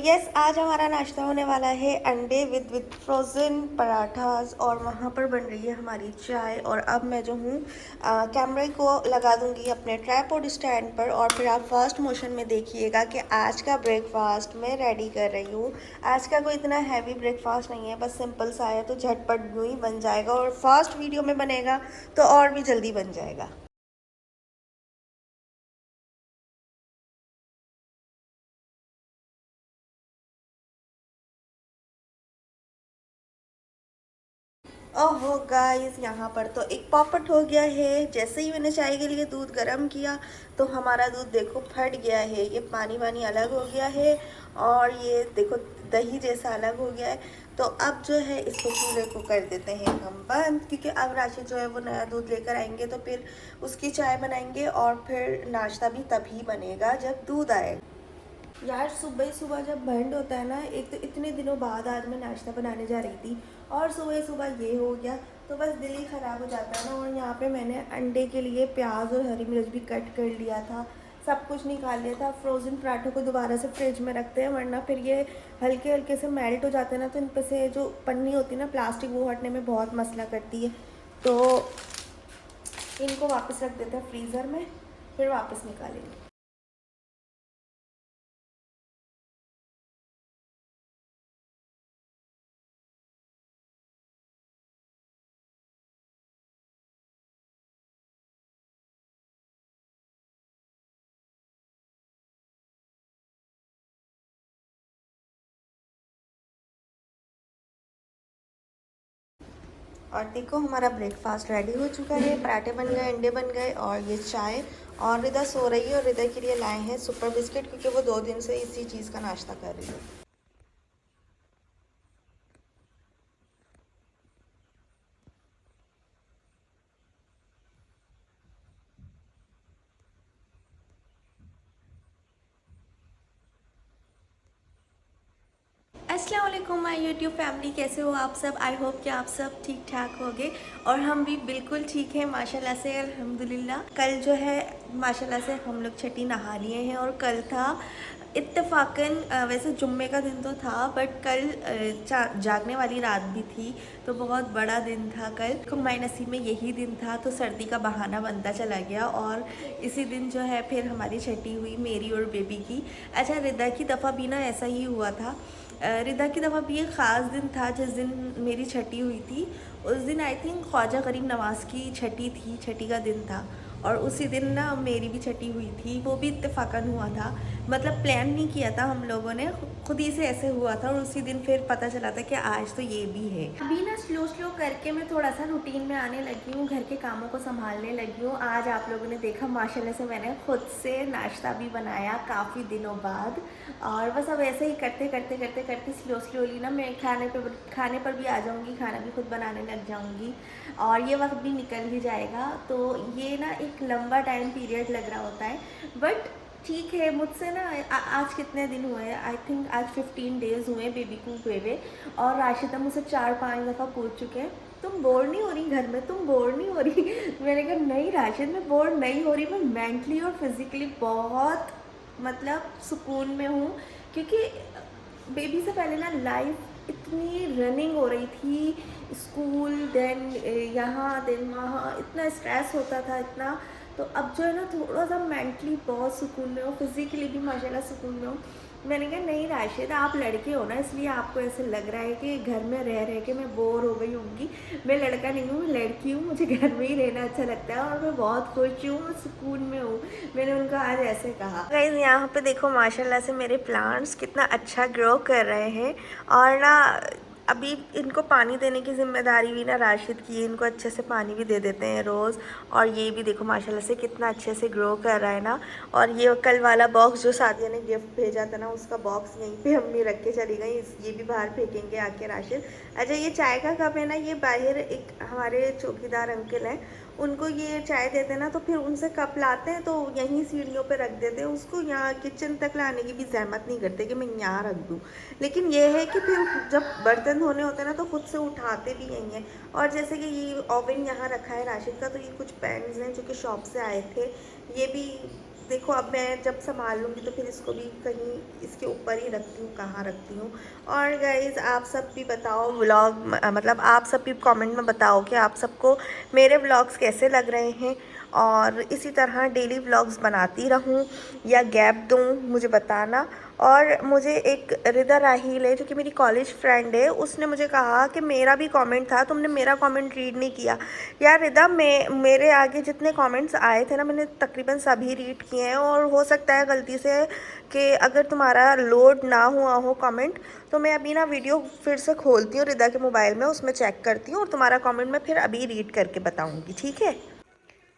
Yes, आज हमारा नाश्ता होने वाला है अंडे विद फ्रोज़न पराठास और वहाँ पर बन रही है हमारी चाय। और अब मैं जो हूँ कैमरे को लगा दूँगी अपने ट्राइपॉड स्टैंड पर और फिर आप फर्स्ट मोशन में देखिएगा कि आज का ब्रेकफास्ट मैं रेडी कर रही हूँ। आज का कोई इतना हैवी ब्रेकफास्ट नहीं है, बस सिंपल सा है, तो झटपट यूँ ही बन जाएगा और फर्स्ट वीडियो में बनेगा तो और भी जल्दी बन जाएगा। ओहो गाइस, यहाँ पर तो एक पॉपट हो गया है। जैसे ही मैंने चाय के लिए दूध गर्म किया तो हमारा दूध देखो फट गया है, ये पानी वानी अलग हो गया है और ये देखो दही जैसा अलग हो गया है। तो अब जो है इसको चूल्हे को कर देते हैं हम बंद, क्योंकि अब राशिद जो है वो नया दूध लेकर आएंगे तो फिर उसकी चाय बनाएंगे और फिर नाश्ता भी तभी बनेगा जब दूध आएगा। यार सुबह ही सुबह जब बंद होता है ना, एक तो इतने दिनों बाद आज मैं नाश्ता बनाने जा रही थी और सुबह सुबह ये हो गया, तो बस दिल ही ख़राब हो जाता है ना। और यहाँ पे मैंने अंडे के लिए प्याज और हरी मिर्च भी कट कर लिया था, सब कुछ निकाल लिया था। फ्रोज़न पराठों को दोबारा से फ्रिज में रखते हैं, वरना फिर ये हल्के हल्के से मेल्ट हो जाते हैं ना, तो इन पर से जो पन्नी होती है ना प्लास्टिक, वो हटने में बहुत मसला करती है। तो इनको वापस रख देते हैं फ्रीज़र में, फिर वापस निकालेंगे। और देखो हमारा ब्रेकफास्ट रेडी हो चुका है, पराठे बन गए, अंडे बन गए और ये चाय। और रिदा सो रही है और रिदा के लिए लाए हैं सुपर बिस्किट, क्योंकि वो 2 दिन से इसी चीज़ का नाश्ता कर रही है। अस्सलाम वालेकुम माय यूट्यूब फैमिली, कैसे हो आप सब? आई होप कि आप सब ठीक ठाक होंगे और हम भी बिल्कुल ठीक हैं माशाल्लाह से, अल्हम्दुलिल्लाह। कल जो है माशाल्लाह से हम लोग छठी नहा लिए हैं और कल था इत्तेफाकन, वैसे जुम्मे का दिन तो था बट कल जागने वाली रात भी थी, तो बहुत बड़ा दिन था कल। खुम्माई नसीब में यही दिन था, तो सर्दी का बहाना बनता चला गया और इसी दिन जो है फिर हमारी छठी हुई, मेरी और बेबी की। अच्छा, रिदा की दफ़ा भी ना ऐसा ही हुआ था। रिदा की दफ़ा भी एक ख़ास दिन था जिस दिन मेरी छठी हुई थी। उस दिन आई थिंक ख्वाजा करीम नवाज़ की छठी थी, छठी का दिन था और उसी दिन ना मेरी भी छठी हुई थी। वो भी इत्तेफाकन हुआ था, मतलब प्लान नहीं किया था हम लोगों ने, खुद ही से ऐसे हुआ था और उसी दिन फिर पता चला था कि आज तो ये भी है। अभी ना स्लो स्लो करके मैं थोड़ा सा रूटीन में आने लगी हूँ, घर के कामों को संभालने लगी हूँ। आज आप लोगों ने देखा माशाल्लाह से मैंने खुद से नाश्ता भी बनाया काफ़ी दिनों बाद। और बस अब ऐसे ही करते करते करते करते स्लोली ना मैं खाने पर भी आ जाऊँगी, खाना भी खुद बनाने लग जाऊँगी और ये वक्त भी निकल ही जाएगा। तो ये ना एक लंबा टाइम पीरियड लग रहा होता है, बट ठीक है। मुझसे ना आज कितने दिन हुए हैं, आई थिंक आज 15 डेज़ हुए हैं बेबी को हुए हुए, और राशिदा मुझसे 4-5 दफ़ा पूछ चुके हैं तुम बोर नहीं हो रही घर में, तुम बोर नहीं हो रही? मैंने कहा नहीं राशिद, मैं बोर नहीं हो रही, मैं मेंटली और फिज़िकली बहुत मतलब सुकून में हूँ। क्योंकि बेबी से पहले ना लाइफ इतनी रनिंग हो रही थी, स्कूल देन यहाँ देन वहाँ, इतना स्ट्रेस होता था इतना। तो अब जो है ना थोड़ा सा मेंटली बहुत सुकून में हो, फिज़िकली भी माशाल्लाह सुकून में हो। मैंने कहा नहीं राशिद, आप लड़के हो ना, इसलिए आपको ऐसे लग रहा है कि घर में रह रह के मैं बोर हो गई होंगी। मैं लड़का नहीं हूँ, मैं लड़की हूँ, मुझे घर में ही रहना अच्छा लगता है और मैं बहुत खुश हूँ, मैं सुकून में हूँ। मैंने उनको आज ऐसे कहा। गाइस यहाँ पे देखो माशाल्लाह से मेरे प्लांट्स कितना अच्छा ग्रो कर रहे हैं। और ना अभी इनको पानी देने की ज़िम्मेदारी भी ना राशिद की है, इनको अच्छे से पानी भी दे देते हैं रोज़। और ये भी देखो माशाल्लाह से कितना अच्छे से ग्रो कर रहा है ना। और ये कल वाला बॉक्स जो सादिया ने गिफ्ट भेजा था ना, उसका बॉक्स यहीं पे अम्मी रख के चली गई, ये भी बाहर फेंकेंगे आके राशिद। अच्छा, ये चाय का कप है ना, ये बाहर एक हमारे चौकीदार अंकल हैं, उनको ये चाय देते हैं ना, तो फिर उनसे कप लाते हैं तो यहीं सीढ़ियों पे रख देते हैं उसको, यहाँ किचन तक लाने की भी जहमत नहीं करते कि मैं यहाँ रख दूँ। लेकिन ये है कि फिर जब बर्तन धोने होते हैं ना तो खुद से उठाते भी यहीं हैं। और जैसे कि ये ओवन यहाँ रखा है राशिद का, तो ये कुछ पैन्स हैं जो कि शॉप से आए थे, ये भी देखो अब मैं जब संभाल लूँगी तो फिर इसको भी कहीं इसके ऊपर ही रखती हूँ, कहाँ रखती हूँ। और गाइज़ आप सब भी बताओ व्लॉग, मतलब आप सब भी कमेंट में बताओ कि आप सबको मेरे व्लॉग्स कैसे लग रहे हैं, और इसी तरह डेली व्लॉग्स बनाती रहूँ या गैप दूँ, मुझे बताना। और मुझे एक रिदा राहील है जो कि मेरी कॉलेज फ्रेंड है, उसने मुझे कहा कि मेरा भी कमेंट था, तुमने मेरा कमेंट रीड नहीं किया। यार रिदा, मेरे आगे जितने कमेंट्स आए थे ना, मैंने तकरीबन सभी रीड किए हैं। और हो सकता है गलती से कि अगर तुम्हारा लोड ना हुआ हो कमेंट, तो मैं अभी ना वीडियो फिर से खोलती हूँ रिदा के मोबाइल में, उसमें चेक करती हूँ और तुम्हारा कमेंट मैं फिर अभी रीड करके बताऊँगी, ठीक है।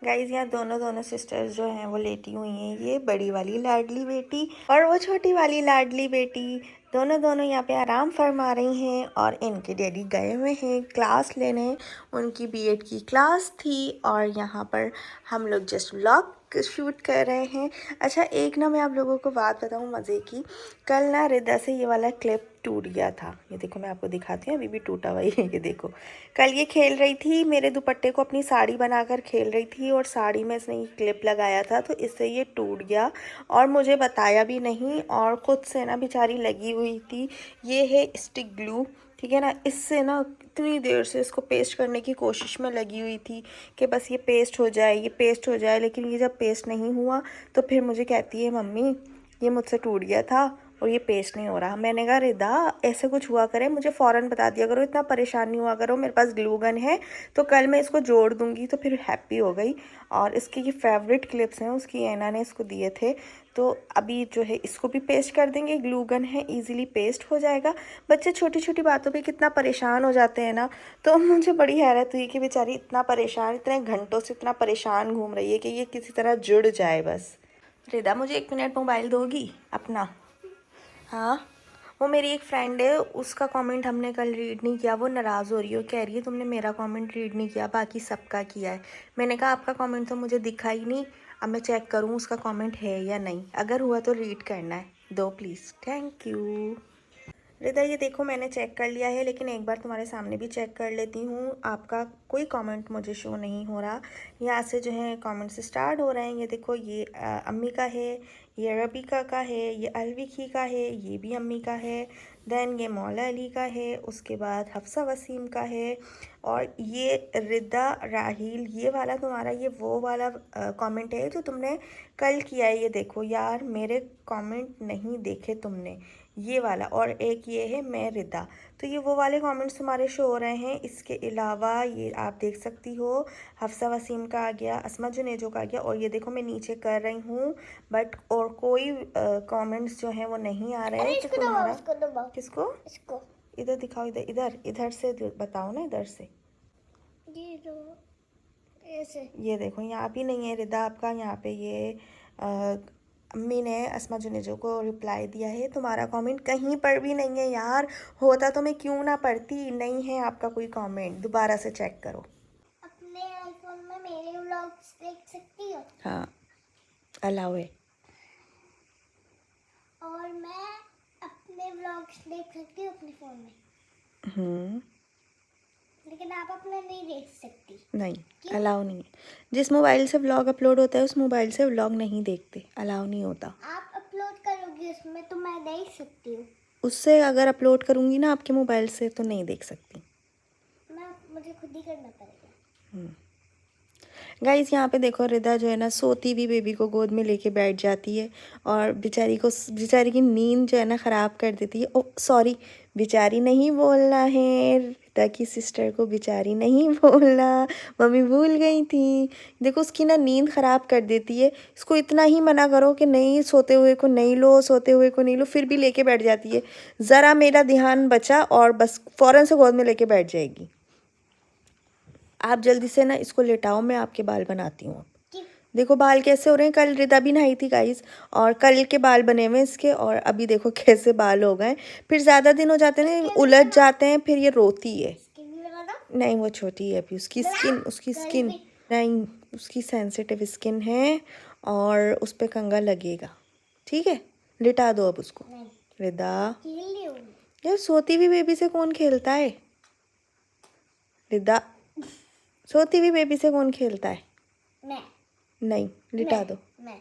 गाइज यहाँ दोनों सिस्टर्स जो हैं वो लेटी हुई हैं, ये बड़ी वाली लाडली बेटी और वो छोटी वाली लाडली बेटी, दोनों यहाँ पे आराम फरमा रही हैं। और इनके डैडी गए हुए हैं क्लास लेने, उनकी बीएड की क्लास थी, और यहाँ पर हम लोग जस्ट व्लॉग शूट कर रहे हैं। अच्छा एक ना मैं आप लोगों को बात बताऊँ मज़े की, कल ना रिदा से ये वाला क्लिप टूट गया था। ये देखो मैं आपको दिखाती हूँ, अभी भी टूटा हुआ ही है, ये देखो। कल ये खेल रही थी, मेरे दुपट्टे को अपनी साड़ी बनाकर खेल रही थी, और साड़ी में इसने ये क्लिप लगाया था, तो इससे ये टूट गया और मुझे बताया भी नहीं, और ख़ुद से ना बेचारी लगी हुई थी। ये है स्टिक ग्लू, ठीक है ना, इससे ना इतनी देर से इसको पेस्ट करने की कोशिश में लगी हुई थी कि बस ये पेस्ट हो जाए, ये पेस्ट हो जाए। लेकिन ये जब पेस्ट नहीं हुआ तो फिर मुझे कहती है मम्मी ये मुझसे टूट गया था और ये पेस्ट नहीं हो रहा। मैंने कहा रिदा ऐसे कुछ हुआ करे मुझे फ़ौरन बता दिया करो, इतना परेशान नहीं हुआ करो, मेरे पास ग्लू गन है तो कल मैं इसको जोड़ दूँगी। तो फिर हैप्पी हो गई। और इसके ये फेवरेट क्लिप्स हैं, उसकी ऐना ने इसको दिए थे, तो अभी जो है इसको भी पेस्ट कर देंगे। ग्लू गन है, इजीली पेस्ट हो जाएगा। बच्चे छोटी छोटी बातों पे कितना परेशान हो जाते हैं ना, तो मुझे बड़ी हैरत हुई कि बेचारी इतना परेशान, इतने घंटों से इतना परेशान घूम रही है कि ये किसी तरह जुड़ जाए बस। रिदा मुझे 1 मिनट मोबाइल दोगी अपना? हाँ, वो मेरी एक फ्रेंड है, उसका कमेंट हमने कल रीड नहीं किया, वो नाराज़ हो रही है, कह रही है तुमने मेरा कमेंट रीड नहीं किया, बाकी सबका किया है। मैंने कहा आपका कमेंट तो मुझे दिखा ही नहीं, अब मैं चेक करूँ उसका कमेंट है या नहीं, अगर हुआ तो रीड करना है, दो प्लीज़, थैंक यू। रिदा ये देखो मैंने चेक कर लिया है, लेकिन एक बार तुम्हारे सामने भी चेक कर लेती हूँ, आपका कोई कमेंट मुझे शो नहीं हो रहा। यहाँ से जो है कमेंट्स स्टार्ट हो रहे हैं, ये देखो ये अम्मी का है, ये रबीका का है, ये अलविकी का है, ये भी अम्मी का है, देन ये मौला अली का है, उसके बाद हफ्सा वसीम का है, और ये रिदा राहील, ये वाला तुम्हारा ये वो वाला कमेंट है जो तुमने कल किया है। ये देखो यार मेरे कमेंट नहीं देखे तुमने, ये वाला। और एक ये है मैं रिदा, तो ये वो वाले कमेंट्स तुम्हारे शो हो रहे हैं। इसके अलावा ये आप देख सकती हो हफ्सा वसीम का आ गया, अस्मा जुनेजो का आ गया, और ये देखो मैं नीचे कर रही हूँ बट और कोई कमेंट्स जो हैं वो नहीं आ रहे हैं। तो तुम्हारा किसको? इसको इधर दिखाओ, इधर इधर इधर से बताओ ना, इधर से ये जो ऐसे, ये देखो यहाँ भी नहीं है रिदा आपका, यहाँ पे ये अम्मी ने अस्मा जुनेजो को रिप्लाई दिया है, तुम्हारा कमेंट कहीं पर भी नहीं है यार, होता तो मैं क्यों ना पढ़ती, नहीं है आपका कोई कमेंट, दोबारा से चेक करो। अपने आईफोन में मेरे व्लॉग्स देख सकती हो? हाँ अलाउ है। और मैं अपने व्लॉग्स देख सकती हूँ अपने फ़ोन में। लेकिन आप अपना नहीं देख सकती। नहीं, अलाउ नहीं है। जिस मोबाइल से व्लॉग अपलोड होता है उस मोबाइल से व्लॉग नहीं देखते, अलाउ नहीं होता। आप अपलोड करोगी उसमें तो मैं देख सकती हूँ। उससे अगर अपलोड करूँगी ना आपके मोबाइल से तो नहीं देख सकती। मुझे खुद ही करना पड़ेगा। गाइस यहाँ पे देखो रिदा जो है ना सोती हुई बेबी को गोद में लेके बैठ जाती है, और बेचारी की नींद जो है ना ख़राब कर देती है। ओ सॉरी, बेचारी नहीं बोलना है, रिदा की सिस्टर को बेचारी नहीं बोलना, मम्मी भूल गई थी। देखो उसकी ना नींद ख़राब कर देती है, इसको इतना ही मना करो कि नहीं सोते हुए को नहीं लो, सोते हुए को नहीं लो, फिर भी लेके बैठ जाती है। ज़रा मेरा ध्यान बचा और बस फ़ौरन से गोद में लेके बैठ जाएगी। आप जल्दी से ना इसको लेटाओ, मैं आपके बाल बनाती हूँ। देखो बाल कैसे हो रहे हैं, कल रिदा भी नहाई थी गाइस, और कल के बाल बने हुए इसके, और अभी देखो कैसे बाल हो गए। फिर ज़्यादा दिन हो जाते हैं ना, उलझ जाते हैं, फिर ये रोती है। नहीं वो छोटी है अभी, उसकी स्किन नहीं, उसकी सेंसिटिव स्किन है और उस पर कंघा लगेगा। ठीक है, लिटा दो अब उसको। रिदा यार सोती हुई बेबी से कौन खेलता है? रिदा सोती हुई बेबी से कौन खेलता है? मैं। नहीं, लिटा दो। मैं।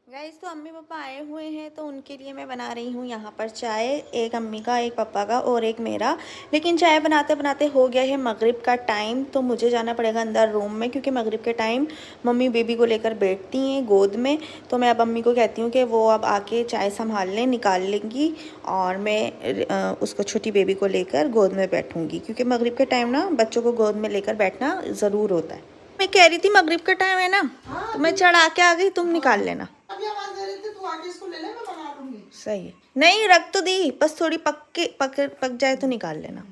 गाइस तो अम्मी पापा आए हुए हैं तो उनके लिए मैं बना रही हूँ यहाँ पर चाय। एक अम्मी का, एक पापा का और एक मेरा। लेकिन चाय बनाते बनाते हो गया है मगरिब का टाइम, तो मुझे जाना पड़ेगा अंदर रूम में, क्योंकि मगरिब के टाइम मम्मी बेबी को लेकर बैठती हैं गोद में। तो मैं अब अम्मी को कहती हूँ कि वो अब आके चाय संभाल लें, निकाल लेंगी, और मैं उसको छोटी बेबी को लेकर गोद में बैठूँगी, क्योंकि मगरिब के टाइम ना बच्चों को गोद में लेकर बैठना ज़रूर होता है। मैं कह रही थी मगरिब का टाइम है ना, तो मैं चढ़ा के आ गई, तुम निकाल लेना। अभी आवाज दे रही थी, तू आके इसको ले ले, मैं बना लूंगी। सही है, नहीं रख तो दी, बस थोड़ी पक जाए तो निकाल लेना।